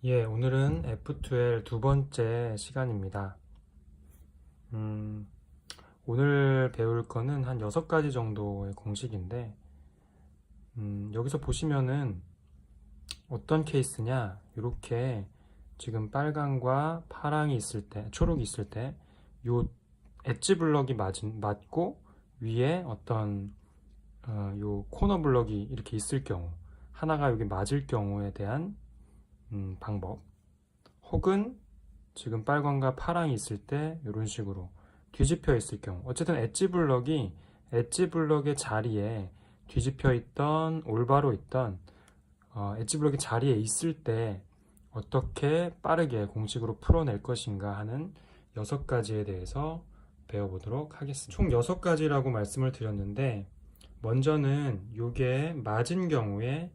오늘은 F2L 두 번째 시간입니다. 오늘 배울 거는 한 6가지 정도의 공식인데, 여기서 보시면은 어떤 케이스냐, 이렇게 지금 빨강과 파랑이 있을 때, 초록이 있을 때, 요 엣지 블럭이 맞고, 위에 어떤, 요 코너 블럭이 이렇게 있을 경우, 하나가 여기 맞을 경우에 대한 방법. 혹은 지금 빨강과 파랑이 있을 때 이런 식으로 뒤집혀 있을 경우, 어쨌든 엣지 블럭의 자리에 뒤집혀 있던 올바로 있던 엣지 블럭의 자리에 있을 때 어떻게 빠르게 공식으로 풀어낼 것인가 하는 6가지에 대해서 배워보도록 하겠습니다. 총 6가지라고 말씀을 드렸는데, 먼저는 이게 맞은 경우에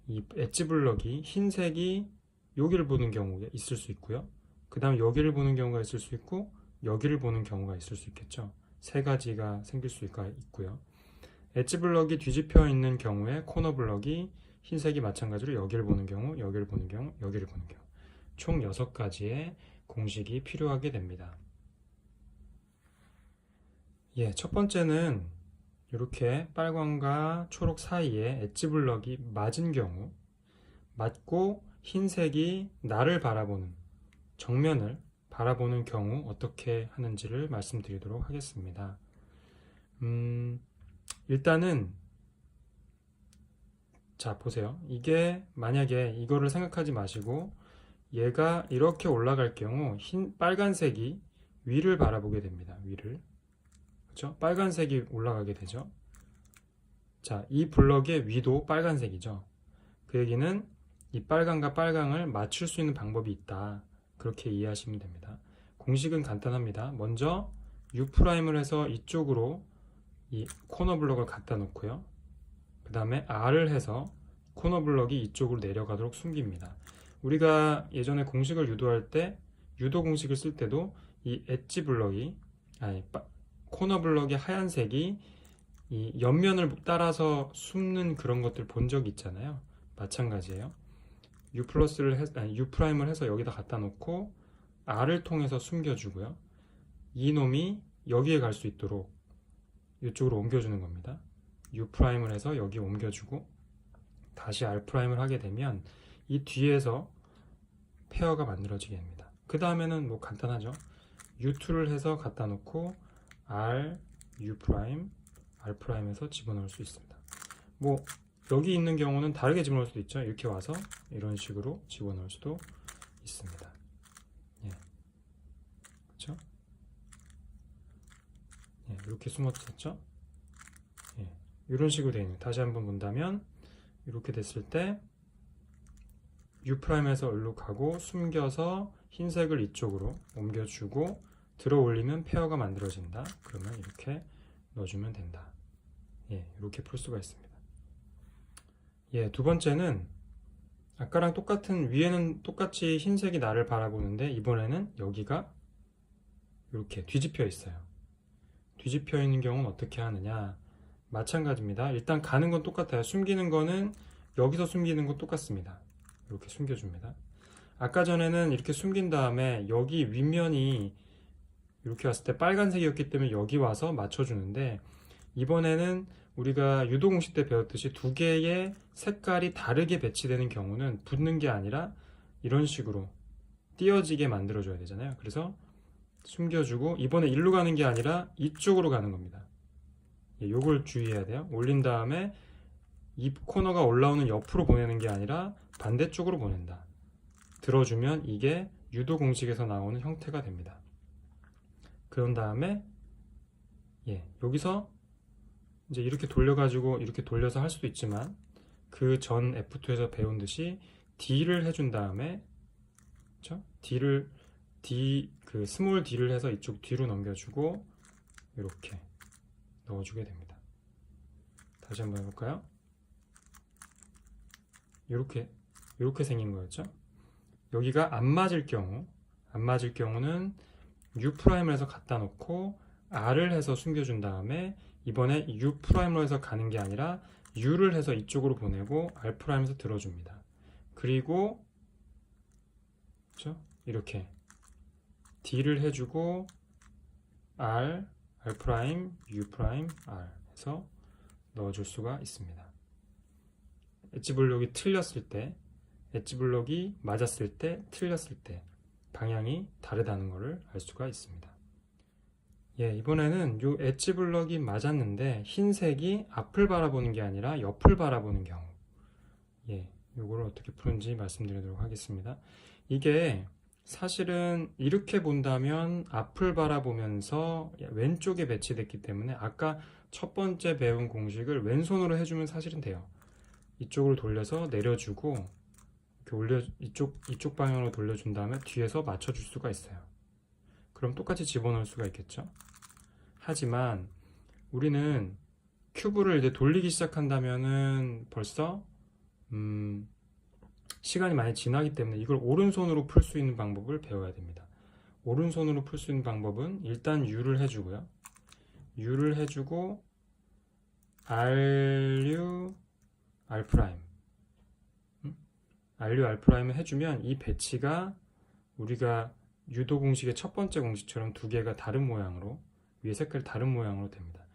이 엣지 블럭이 흰색이 여기를 보는 경우가 있을 수 있고요. 그 다음 여기를 보는 경우가 있을 수 있고, 여기를 보는 경우가 있을 수 있겠죠. 3가지가 생길 수 있고요. 엣지 블럭이 뒤집혀 있는 경우에 코너 블럭이 흰색이 마찬가지로 여기를 보는 경우, 여기를 보는 경우, 여기를 보는 경우, 총 6가지의 공식이 필요하게 됩니다. 첫 번째는 이렇게 빨강과 초록 사이에 엣지 블럭이 맞은 경우, 맞고 흰색이 나를 바라보는, 정면을 바라보는 경우 어떻게 하는지를 말씀드리도록 하겠습니다. 일단은 자 보세요. 이게 만약에 이거를 생각하지 마시고 얘가 이렇게 올라갈 경우 빨간색이 위를 바라보게 됩니다. 위를. 그렇죠? 빨간색이 올라가게 되죠. 자, 이 블럭의 위도 빨간색이죠. 그 얘기는 이 빨강과 빨강을 맞출 수 있는 방법이 있다. 그렇게 이해하시면 됩니다. 공식은 간단합니다. 먼저 U'을 해서 이쪽으로 이 코너 블럭을 갖다 놓고요. 그 다음에 R을 해서 코너 블럭이 이쪽으로 내려가도록 숨깁니다. 우리가 예전에 공식을 유도할 때, 유도 공식을 쓸 때도 이 엣지 블럭이, 코너 블럭의 하얀색이 이 옆면을 따라서 숨는 그런 것들 본 적 있잖아요. 마찬가지예요. U''을 해서 여기다 갖다 놓고 R을 통해서 숨겨주고요. 이놈이 여기에 갈 수 있도록 이쪽으로 옮겨주는 겁니다. U'을 해서 여기 옮겨주고 다시 R'을 하게 되면 이 뒤에서 페어가 만들어지게 됩니다. 그 다음에는 뭐 간단하죠. U2를 해서 갖다 놓고 R, U', R'에서 집어넣을 수 있습니다. 뭐 여기 있는 경우는 다르게 집어넣을 수도 있죠. 이렇게 와서 이런 식으로 집어넣을 수도 있습니다. 그렇죠? 이렇게 숨었었죠. 이런 식으로 되어 있는. 다시 한번 본다면 이렇게 됐을 때 U'에서 일로 가고 숨겨서 흰색을 이쪽으로 옮겨주고 들어 올리면 페어가 만들어진다. 그러면 이렇게 넣어주면 된다. 이렇게 풀 수가 있습니다. 두 번째는 아까랑 똑같은, 위에는 똑같이 흰색이 나를 바라보는데 이번에는 여기가 이렇게 뒤집혀 있어요. 뒤집혀 있는 경우는 어떻게 하느냐? 마찬가지입니다. 일단 가는 건 똑같아요. 숨기는 거는 여기서 숨기는 건 똑같습니다. 이렇게 숨겨줍니다. 아까 전에는 이렇게 숨긴 다음에 여기 윗면이 이렇게 왔을 때 빨간색이었기 때문에 여기 와서 맞춰주는데, 이번에는 우리가 유도 공식 때 배웠듯이 두 개의 색깔이 다르게 배치되는 경우는 붙는 게 아니라 이런 식으로 띄어지게 만들어줘야 되잖아요. 그래서 숨겨주고 이번에 일로 가는 게 아니라 이쪽으로 가는 겁니다. 요걸 주의해야 돼요. 올린 다음에 이 코너가 올라오는 옆으로 보내는 게 아니라 반대쪽으로 보낸다. 들어주면 이게 유도 공식에서 나오는 형태가 됩니다. 그런 다음에 여기서 이제 이렇게 돌려가지고 이렇게 돌려서 할 수도 있지만 그 전 F2에서 배운 듯이 D를 해준 다음에, 그렇죠? 스몰 D를 해서 이쪽 뒤로 넘겨주고 이렇게 넣어주게 됩니다. 다시 한번 해볼까요? 이렇게 생긴 거였죠. 여기가 안 맞을 경우는 U'을 해서 갖다 놓고 R을 해서 숨겨준 다음에 이번에 U'로 해서 가는 게 아니라 U를 해서 이쪽으로 보내고 R'에서 들어줍니다. 그리고 그렇죠? 이렇게 D를 해주고 R, R', U', R 해서 넣어줄 수가 있습니다. 엣지 블록이 틀렸을 때, 엣지 블록이 맞았을 때, 틀렸을 때 방향이 다르다는 것을 알 수가 있습니다. 예, 이번에는 요 엣지 블록이 맞았는데 흰색이 앞을 바라보는 게 아니라 옆을 바라보는 경우, 예, 요거를 어떻게 푸는지 말씀드리도록 하겠습니다. 이게 사실은 이렇게 본다면 앞을 바라보면서 왼쪽에 배치됐기 때문에 아까 첫 번째 배운 공식을 왼손으로 해주면 사실은 돼요. 이쪽으로 돌려서 내려주고 이렇게 올려 이쪽 방향으로 돌려준 다음에 뒤에서 맞춰줄 수가 있어요. 그럼 똑같이 집어넣을 수가 있겠죠. 하지만 우리는 큐브를 이제 돌리기 시작한다면은 벌써 시간이 많이 지나기 때문에 이걸 오른손으로 풀 수 있는 방법을 배워야 됩니다. 오른손으로 풀 수 있는 방법은 일단 U를 해주고요. U를 해주고 RU, R', RU, R'을 해주면 이 배치가 우리가 유도 공식의 첫 번째 공식처럼 두 개가 다른 모양으로, 위에 색깔이 다른 모양으로 됩니다.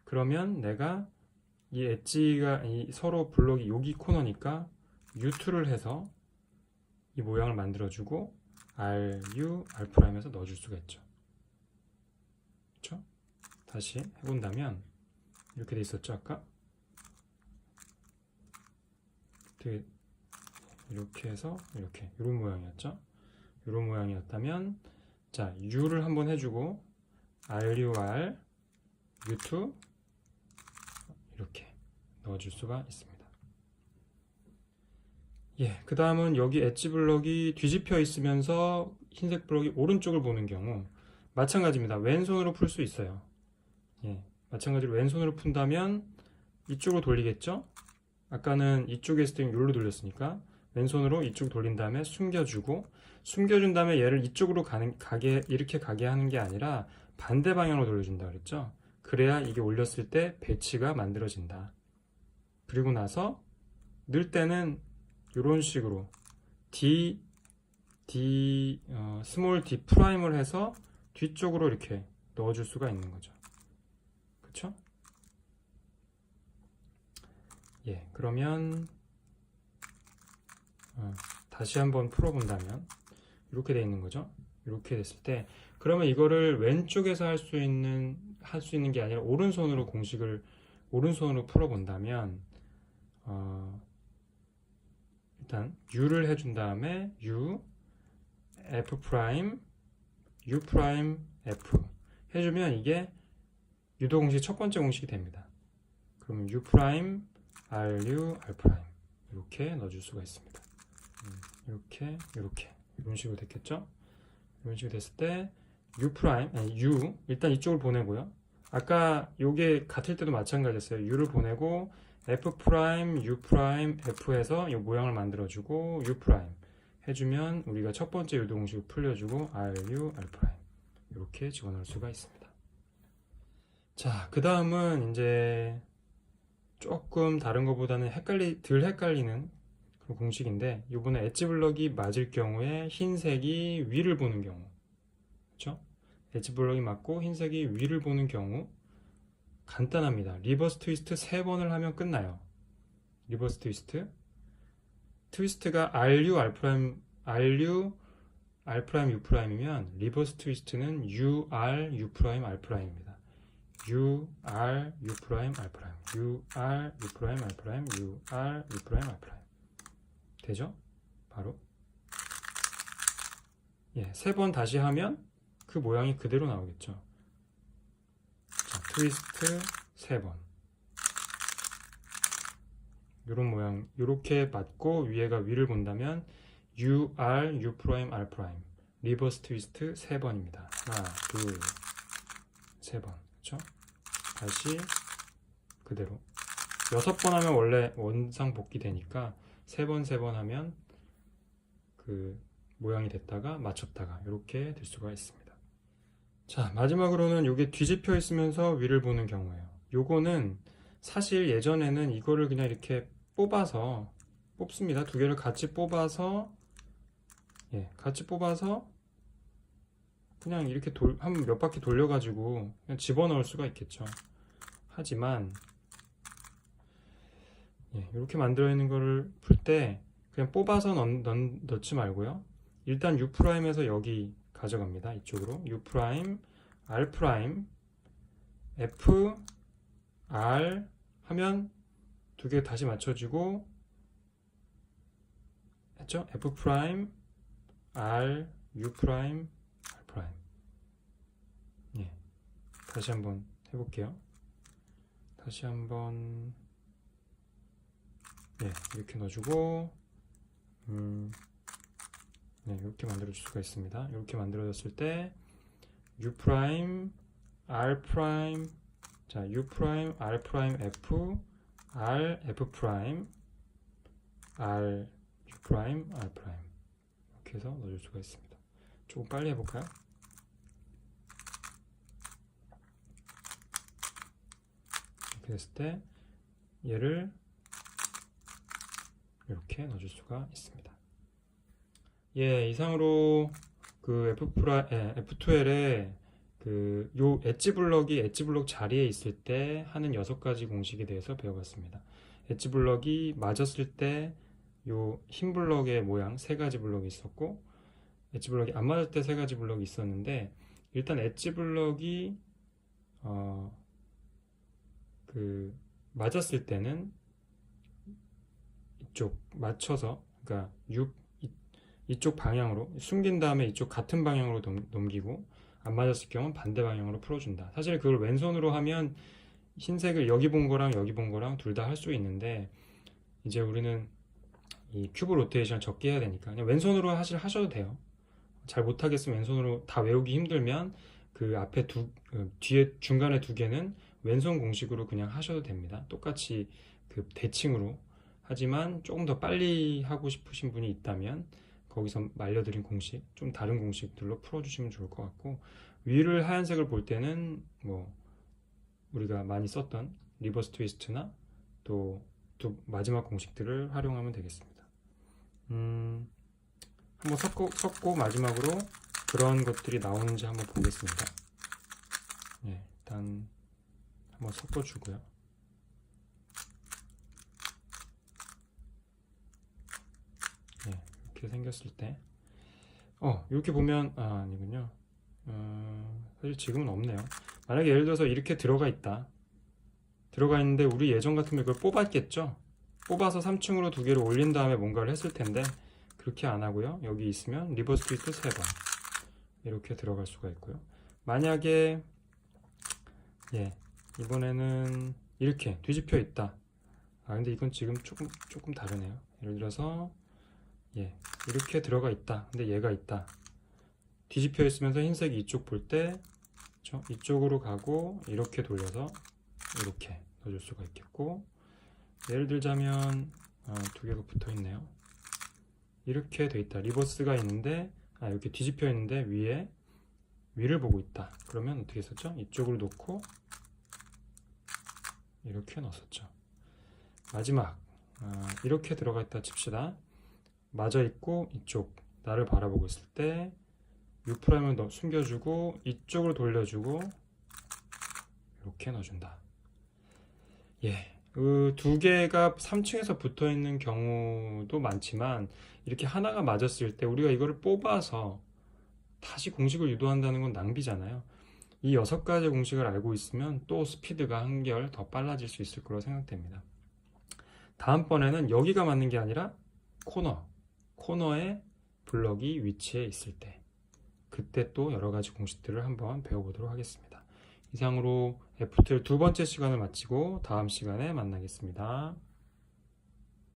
그러면 내가 이 엣지가 서로 블록이 여기 코너니까 U2를 해서 이 모양을 만들어주고 RU, R'에서 넣어줄 수가 있죠. 그렇죠? 다시 해본다면 이렇게 돼 있었죠 아까? 이렇게 해서 이렇게 이런 모양이었죠. 이런 모양이었다면 자 U를 한번 해주고 RUR, U2 이렇게 넣어줄 수가 있습니다. 예, 그 다음은 여기 엣지 블럭이 뒤집혀 있으면서 흰색 블럭이 오른쪽을 보는 경우 마찬가지입니다. 왼손으로 풀 수 있어요. 예, 마찬가지로 왼손으로 푼다면 이쪽으로 돌리겠죠? 아까는 이쪽에 있을 때 여기로 돌렸으니까 왼손으로 이쪽 돌린 다음에 숨겨준 다음에 얘를 이쪽으로 이렇게 가게 하는 게 아니라 반대 방향으로 돌려준다 그랬죠? 그래야 이게 올렸을 때 배치가 만들어진다. 그리고 나서 넣을 때는 이런 식으로 스몰 d 프라임을 해서 뒤쪽으로 이렇게 넣어줄 수가 있는 거죠. 그쵸? 예, 그러면 다시 한번 풀어본다면 이렇게 되어 있는 거죠. 이렇게 됐을 때 그러면 이거를 왼쪽에서 할 수 있는 게 아니라 오른손으로 공식을 오른손으로 풀어본다면 일단 U를 해준 다음에 U, F 프라임, U 프라임, F 해주면 이게 유도 공식 첫 번째 공식이 됩니다. 그러면 U 프라임, RU, R 프라임 이렇게 넣어줄 수가 있습니다. 이렇게 이런 식으로 됐겠죠? 이런 식으로 됐을 때 U 프라임, U 일단 이쪽을 보내고요. 아까 요게 같을 때도 마찬가지였어요. U를 보내고 F 프라임, U 프라임, F 해서 이 모양을 만들어주고 U 프라임 해주면 우리가 첫 번째 유도 공식을 풀려주고 RU, R 프라임 이렇게 집어넣을 수가 있습니다. 자, 그 다음은 이제 조금 다른 것보다는 덜 헷갈리는 그런 공식인데 이번에 엣지 블럭이 맞을 경우에 흰색이 위를 보는 경우, 그렇죠? 엣지 블럭이 맞고 흰색이 위를 보는 경우 간단합니다. 리버스 트위스트 3번을 하면 끝나요. 리버스 트위스트가 RU, U'이면 리버스 트위스트는 UR, U'R'입니다. UR, U'R', UR, U'R', UR, U'R' 되죠? 바로 예, 3번 다시 하면 그 모양이 그대로 나오겠죠. 자, 트위스트 3번 이런 모양, 이렇게 맞고 위에가 위를 본다면 UR, U'R' 리버스 트위스트 3번입니다. 하나, 둘, 3번 그렇죠? 다시 그대로 6번 하면 원래 원상 복귀 되니까 3번 하면 그 모양이 됐다가 맞췄다가 이렇게 될 수가 있습니다. 자, 마지막으로는 이게 뒤집혀 있으면서 위를 보는 경우예요. 요거는 사실 예전에는 이거를 그냥 이렇게 뽑습니다. 두 개를 같이 뽑아서 예, 같이 뽑아서 그냥 이렇게 한 몇 바퀴 돌려가지고 그냥 집어넣을 수가 있겠죠. 하지만 예, 이렇게 만들어 있는 거를 풀 때 그냥 뽑아서 넣지 말고요. 일단 U'에서 여기 가져갑니다. 이쪽으로 U', R', F, R 하면 두 개 다시 맞춰주고 했죠? F', R, U', R'. 예, 다시 한번 해볼게요. 다시 한번 네, 이렇게 넣어주고 네, 이렇게 만들어줄 수가 있습니다. 이렇게 만들어졌을 때 U', R', 자, U', R', F, R, F', R, U', R', 이렇게 해서 넣어줄 수가 있습니다. 조금 빨리 해볼까요? 이렇게 됐을 때 얘를 이렇게 넣어줄 수가 있습니다. 예, 이상으로 그 F2L의 그 요 엣지 블럭 자리에 있을 때 하는 6가지 공식에 대해서 배워봤습니다. 엣지 블럭이 맞았을 때 요 흰 블럭의 모양 3가지 블럭이 있었고, 엣지 블럭이 안 맞을 때 3가지 블럭이 있었는데, 일단 엣지 블럭이 그 맞았을 때는 이쪽 맞춰서, 그러니까 이쪽 방향으로 숨긴 다음에 이쪽 같은 방향으로 넘기고, 안 맞았을 경우는 반대 방향으로 풀어준다. 사실 그걸 왼손으로 하면 흰색을 여기 본 거랑 여기 본 거랑 둘 다 할 수 있는데, 이제 우리는 이 큐브 로테이션 적게 해야 되니까 그냥 왼손으로 사실 하셔도 돼요. 잘 못하겠으면 왼손으로 다 외우기 힘들면 그 앞에 뒤에 중간에 2개는 왼손 공식으로 그냥 하셔도 됩니다. 똑같이 그 대칭으로. 하지만 조금 더 빨리 하고 싶으신 분이 있다면 거기서 말려드린 공식, 좀 다른 공식들로 풀어주시면 좋을 것 같고, 위를 하얀색을 볼 때는 뭐 우리가 많이 썼던 리버스 트위스트나 또 마지막 공식들을 활용하면 되겠습니다. 한번 섞고 마지막으로 그런 것들이 나오는지 한번 보겠습니다. 네, 일단 한번 섞어주고요. 네, 이렇게 생겼을 때 이렇게 보면 아니군요. 사실 지금은 없네요. 만약에 예를 들어서 이렇게 들어가 있는데 우리 예전 같으면 그걸 뽑았겠죠. 뽑아서 3층으로 2개를 올린 다음에 뭔가를 했을 텐데 그렇게 안 하고요. 여기 있으면 리버스 트위스트 3번 이렇게 들어갈 수가 있고요. 만약에 이번에는 이렇게 뒤집혀 있다. 근데 이건 지금 조금 다르네요. 예를 들어서 이렇게 들어가 있다. 근데 얘가 있다. 뒤집혀 있으면서 흰색이 이쪽 볼 때 이쪽으로 가고 이렇게 돌려서 이렇게 넣어줄 수가 있겠고, 예를 들자면 2개가 붙어 있네요. 이렇게 돼 있다. 리버스가 있는데 이렇게 뒤집혀 있는데 위를 보고 있다. 그러면 어떻게 했었죠? 이쪽으로 놓고 이렇게 넣었었죠. 마지막 이렇게 들어가 있다 칩시다. 맞아 있고 이쪽 나를 바라보고 있을 때 U''을 숨겨주고 이쪽으로 돌려주고 이렇게 넣어준다. 그 2개가 3층에서 붙어 있는 경우도 많지만 이렇게 하나가 맞았을 때 우리가 이거를 뽑아서 다시 공식을 유도한다는 건 낭비잖아요. 이 6가지 공식을 알고 있으면 또 스피드가 한결 더 빨라질 수 있을 거라고 생각됩니다. 다음번에는 여기가 맞는 게 아니라 코너에 블럭이 위치해 있을 때, 그때 또 여러가지 공식들을 한번 배워보도록 하겠습니다. 이상으로 F2 2번째 시간을 마치고 다음 시간에 만나겠습니다.